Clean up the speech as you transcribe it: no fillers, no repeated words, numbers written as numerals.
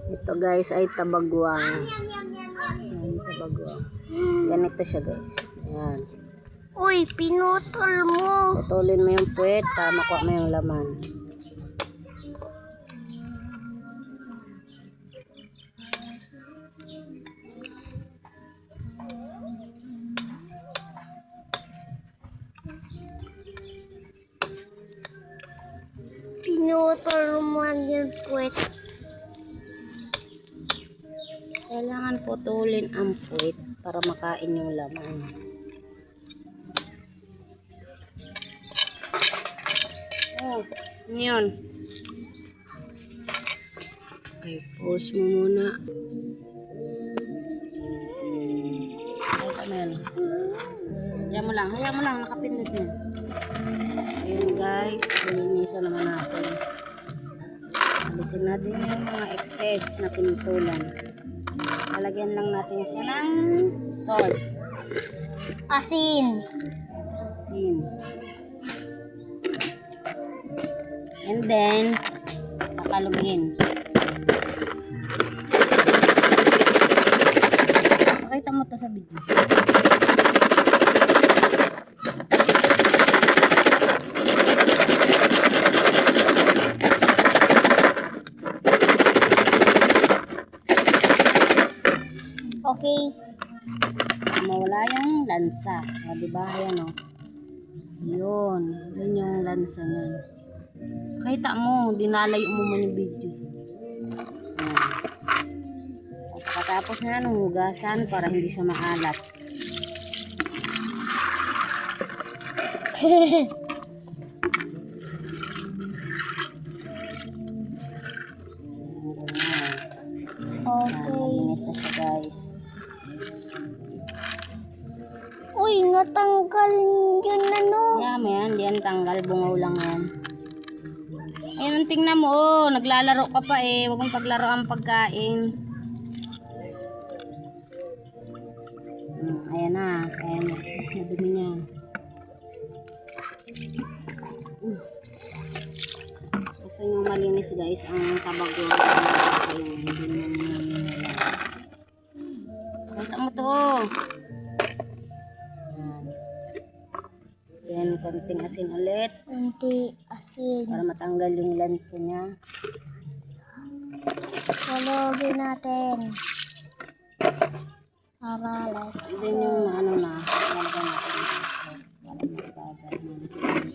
Ito guys ay tabagwang. Ayan, tabagwang. Ganito siya guys. Ayan. Uy, pinutol mo. Putulin mo yung puwet para makuha mo yung laman. Pinutol mo yung puwet. Kailangan putulin ang puwet para makain yung laman. Oh, yun. Okay, pause mo muna. Ay, kamen. Hayaan mo lang, nakapindot na. Ayun guys, linisan naman natin. Alisin natin yung mga excess na pintulan. Lalagyan lang natin siya ng salt. Asin. And then, pakalugin. Pakita mo to sa video. Okay. Mawala yung lansa. O, diba? Ayan o. Yun yung lansa niya. Kita mo, dinalayo mo man yung video. Ayan. At pagkatapos na yan, hugasan para hindi siya maalat. Okay. Malinis na siya guys. Uy, natanggal yun ano. Yan, di yan tanggal. Bungaw lang yan. Ayun, tingnan mo. Oh, naglalaro ka pa eh. Huwag mong paglaro ang pagkain. Ayan na. Ayan, excess na dumi niya. Gusto nyo malinis guys ang tabagwang. Kita mo to. Yan, konting asin ulit. Konti asin. Para matanggal yung lansa niya. Halogin natin. Para Then yung ano na, lalagyan natin. Para magbagal.